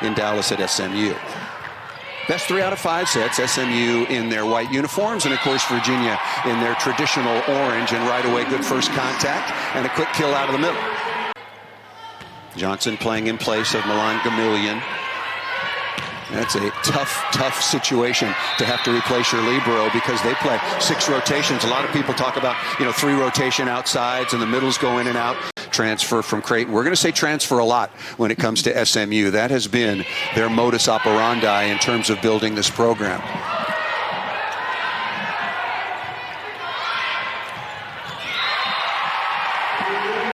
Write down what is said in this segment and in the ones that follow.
in Dallas at SMU. Best 3 out of 5 sets, SMU in their white uniforms, and of course Virginia in their traditional orange, and right away good first contact and a quick kill out of the middle. Johnson playing in place of Milan Gamillion. That's a tough situation to have to replace your libero because they play 6 rotations. A lot of people talk about, 3 rotation outsides and the middles go in and out. Transfer from Creighton. We're going to say transfer a lot when it comes to SMU. That has been their modus operandi in terms of building this program.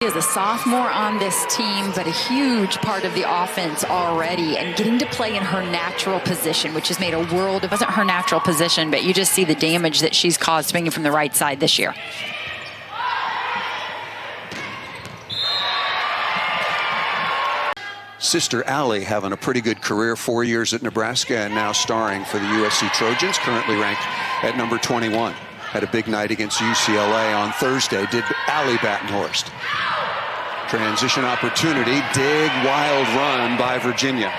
Is a sophomore on this team, but a huge part of the offense already, and getting to play in her natural position, which has made a world. It wasn't her natural position, but you just see the damage that she's caused swinging from the right side this year. Sister Allie having a pretty good career, 4 years at Nebraska and now starring for the USC Trojans, currently ranked at number 21. Had a big night against UCLA on Thursday. Did Allie Battenhorst. Transition opportunity, dig, wild run by Virginia.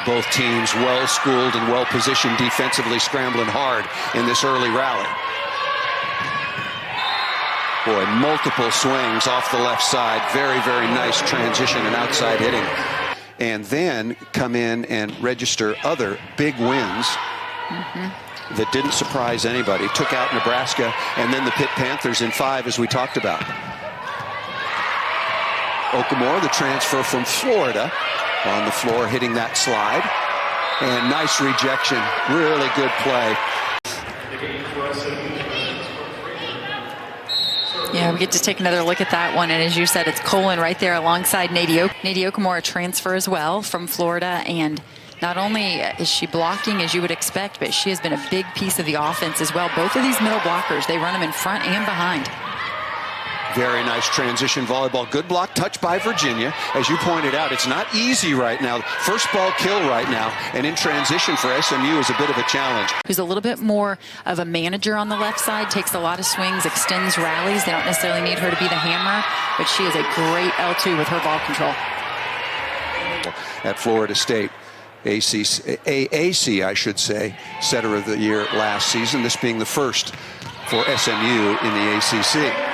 Both teams well-schooled and well-positioned defensively, scrambling hard in this early rally. Boy, multiple swings off the left side. Very, very nice transition and outside hitting. And then come in and register other big wins that didn't surprise anybody. Took out Nebraska and then the Pitt Panthers in 5, as we talked about. Okamore, the transfer from Florida, on the floor hitting that slide. And nice rejection. Really good play. Yeah, we get to take another look at that one. And as you said, it's Colin right there alongside Nadie Okamore, a transfer as well from Florida. And not only is she blocking as you would expect, but she has been a big piece of the offense as well. Both of these middle blockers, they run them in front and behind. Very nice transition volleyball. Good block touch by Virginia. As you pointed out, it's not easy right now. First ball kill right now. And in transition for SMU is a bit of a challenge. Who's a little bit more of a manager on the left side, takes a lot of swings, extends rallies. They don't necessarily need her to be the hammer, but she is a great L2 with her ball control. At Florida State. AAC, I should say, setter of the year last season. This being the first for SMU in the ACC.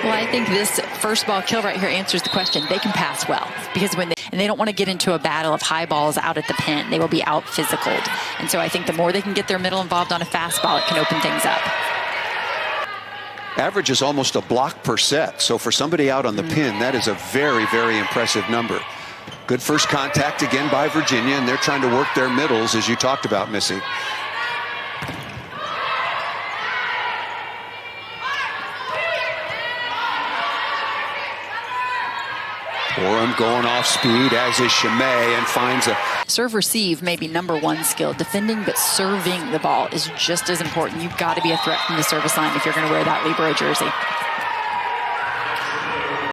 Well, I think this first ball kill right here answers the question. They can pass well because they don't want to get into a battle of high balls out at the pin. They will be out physicaled. And so I think the more they can get their middle involved on a fastball, it can open things up. Average is almost a block per set. So for somebody out on the pin, that is a very, very impressive number. Good first contact again by Virginia, and they're trying to work their middles, as you talked about, Missy. Orem going off speed, as is Chimay, and finds a... Serve receive may be #1 skill. Defending, but serving the ball is just as important. You've got to be a threat from the service line if you're going to wear that libero jersey.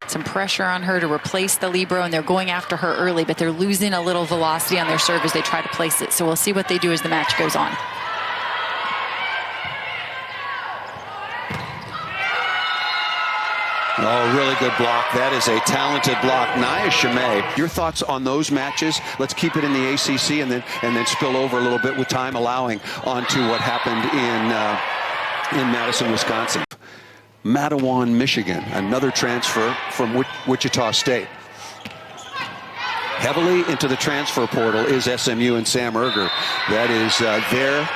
Some pressure on her to replace the libero, and they're going after her early, but they're losing a little velocity on their serve as they try to place it. So we'll see what they do as the match goes on. Oh, really good block. That is a talented block. Nia Chimay, your thoughts on those matches? Let's keep it in the ACC and then spill over a little bit with time allowing onto what happened in Madison, Wisconsin. Mattawan, Michigan, another transfer from Wichita State. Heavily into the transfer portal is SMU and Sam Erger. That is their...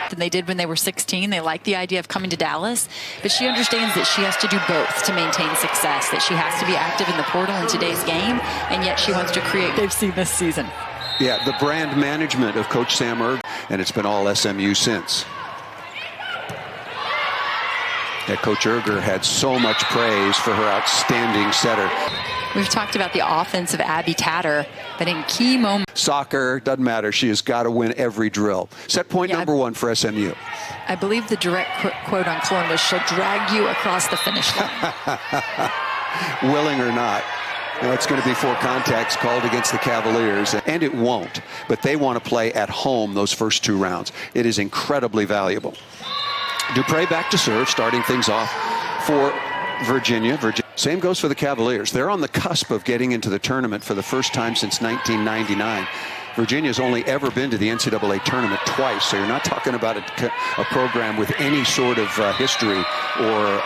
than they did when they were 16. They like the idea of coming to Dallas, but she understands that she has to do both to maintain success, that she has to be active in the portal in today's game, and yet she wants to create they've seen this season. Yeah, the brand management of Coach Sam Erger, and it's been all SMU since. Yeah, Coach Erger had so much praise for her outstanding setter. We've talked about the offense of Abby Tatter, but in key moments... Soccer, doesn't matter. She has got to win every drill. Set point #1 for SMU. I believe the direct quote on Clone was, "She'll drag you across the finish line." Willing or not. Now it's going to be 4 contacts called against the Cavaliers, and it won't. But they want to play at home those first 2 rounds. It is incredibly valuable. Dupre back to serve, starting things off for Virginia. Same goes for the Cavaliers. They're on the cusp of getting into the tournament for the first time since 1999. Virginia's only ever been to the NCAA tournament twice, so you're not talking about a program with any sort of history or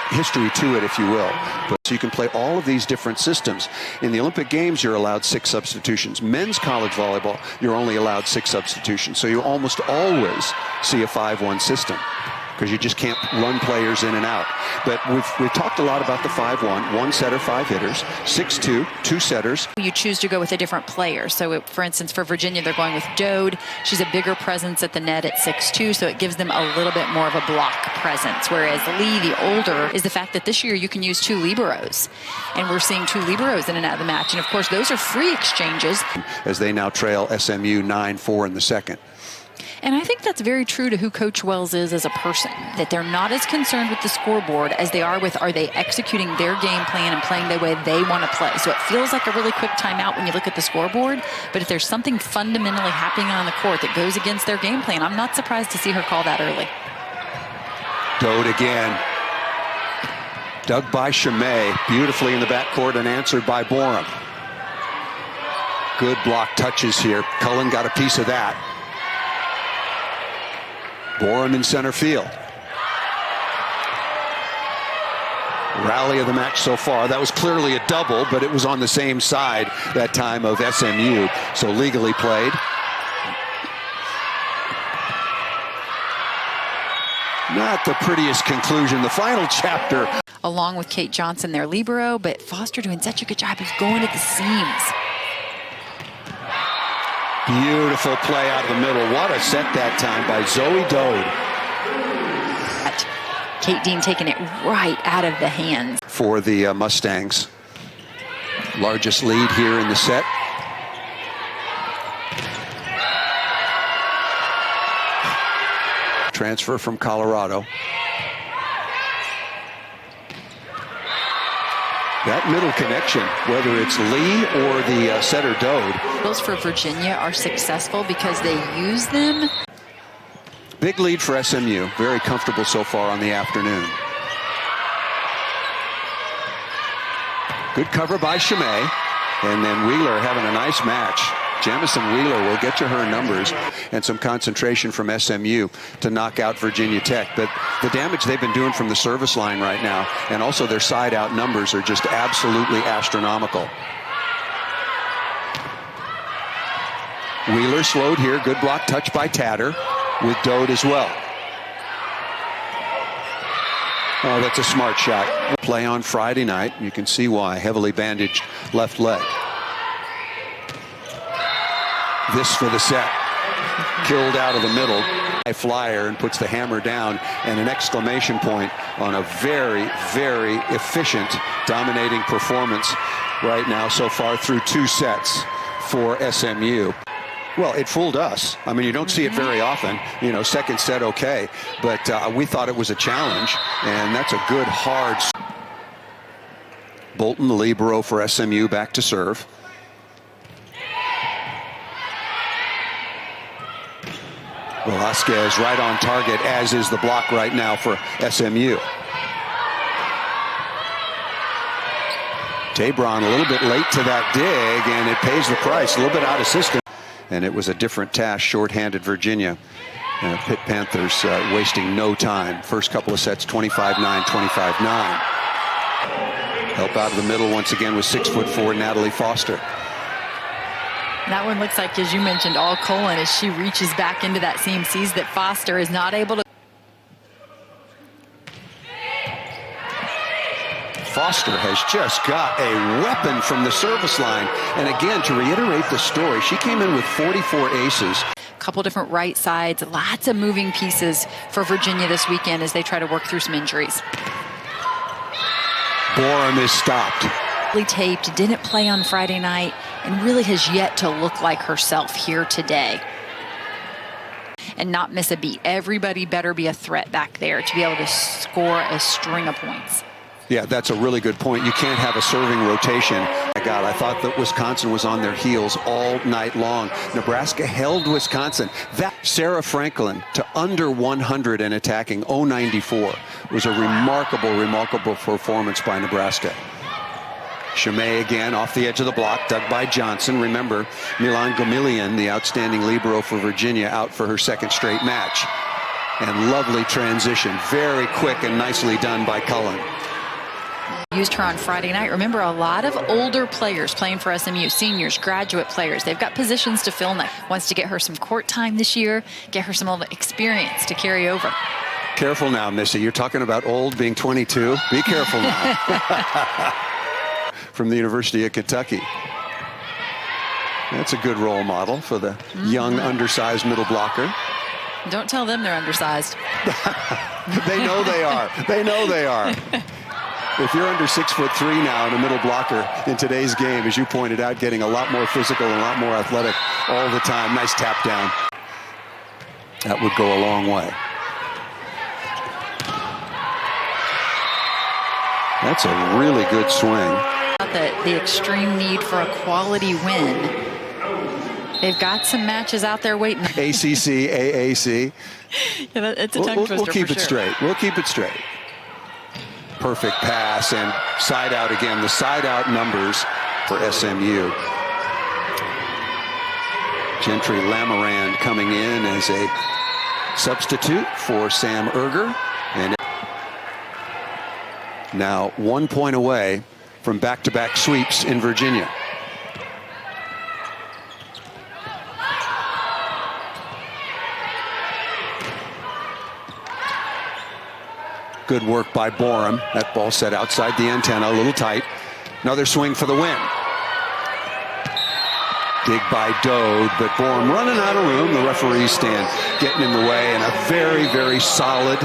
history to it, if you will. But so you can play all of these different systems. In the Olympic Games, you're allowed 6 substitutions. Men's college volleyball, you're only allowed 6 substitutions. So you almost always see a 5-1 system, because you just can't run players in and out. But we've talked a lot about the 5-1, 1 setter, 5 hitters, 6-2, 2 setters. You choose to go with a different player. So, for instance, for Virginia, they're going with Dode. She's a bigger presence at the net at 6'2", so it gives them a little bit more of a block presence. Whereas Lee, the older, is the fact that this year you can use 2 liberos. And we're seeing 2 liberos in and out of the match. And, of course, those are free exchanges. As they now trail SMU 9-4 in the second. And I think that's very true to who Coach Wells is as a person, that they're not as concerned with the scoreboard as they are with, are they executing their game plan and playing the way they want to play. So it feels like a really quick timeout when you look at the scoreboard, but if there's something fundamentally happening on the court that goes against their game plan, I'm not surprised to see her call that early. Dode again. Dug by Chimay, beautifully in the backcourt and answered by Borum. Good block touches here. Cullen got a piece of that. Borum in center field. Rally of the match so far. That was clearly a double, but it was on the same side that time of SMU, so legally played. Not the prettiest conclusion. The final chapter. Along with Kate Johnson, their libero, but Foster doing such a good job. He's going at the seams. Beautiful play out of the middle. What a set that time by Zoe Dode. Kate Dean taking it right out of the hands. For the Mustangs. Largest lead here in the set. Transfer from Colorado. That middle connection, whether it's Lee or the setter Dode. Those for Virginia are successful because they use them. Big lead for SMU. Very comfortable so far on the afternoon. Good cover by Chimay. And then Wheeler having a nice match. Jamison Wheeler will get you her numbers, and some concentration from SMU to knock out Virginia Tech. But the damage they've been doing from the service line right now, and also their side out numbers, are just absolutely astronomical. Wheeler slowed here. Good block touch by Tatter with Dode as well. Oh, that's a smart shot. Play on Friday night. You can see why. Heavily bandaged left leg. This for the set. Killed out of the middle. High flyer and puts the hammer down, and an exclamation point on a very, very efficient, dominating performance right now so far through 2 sets for SMU. Well, it fooled us. I mean, you don't see it very often. You know, second set okay, but we thought it was a challenge, and that's a good hard. Bolton, the libero for SMU, back to serve. Velasquez right on target, as is the block right now for SMU. Tabron a little bit late to that dig, and it pays the price. A little bit out of system. And it was a different task, shorthanded Virginia. Pitt Panthers wasting no time. First couple of sets, 25-9, 25-9. Help out of the middle once again with 6'4" Natalie Foster. That one looks like, as you mentioned, all Cullen as she reaches back into that seam, sees that Foster is not able to. Foster has just got a weapon from the service line. And again, to reiterate the story, she came in with 44 aces. A couple different right sides, lots of moving pieces for Virginia this weekend as they try to work through some injuries. Borum is stopped. Taped, didn't play on Friday night, and really has yet to look like herself here today and not miss a beat. Everybody better be a threat back there to be able to score a string of points. Yeah, that's a really good point. You can't have a serving rotation. My God, I thought that Wisconsin was on their heels all night long. Nebraska held Wisconsin. That Sarah Franklin to under 100 and attacking 094 was a remarkable performance by Nebraska. Chimay again off the edge of the block, dug by Johnson. Remember, Milan Gamillion, the outstanding libero for Virginia, out for her second straight match. And lovely transition, very quick and nicely done by Cullen. Used her on Friday night. Remember, a lot of older players playing for SMU, seniors, graduate players. They've got positions to fill. That wants to get her some court time this year, get her some experience to carry over. Careful now, Missy. You're talking about old being 22. Be careful now. From the University of Kentucky. That's a good role model for the young, undersized middle blocker. Don't tell them they're undersized. They know they are. They know they are. If you're under 6'3" now and a middle blocker in today's game, as you pointed out, getting a lot more physical and a lot more athletic all the time. Nice tap down. That would go a long way. That's a really good swing. The extreme need for a quality win. They've got some matches out there waiting. ACC, AAC. Yeah, it's a tongue twister. We'll keep for it sure. straight. We'll keep it straight. Perfect pass and side out again. The side out numbers for SMU. Gentry Lamarand coming in as a substitute for Sam Erger. And now 1 point away from back-to-back sweeps in Virginia. Good work by Borum. That ball set outside the antenna, a little tight. Another swing for the win. Dig by Dode, but Borum running out of room. The referees stand getting in the way, and a very, very solid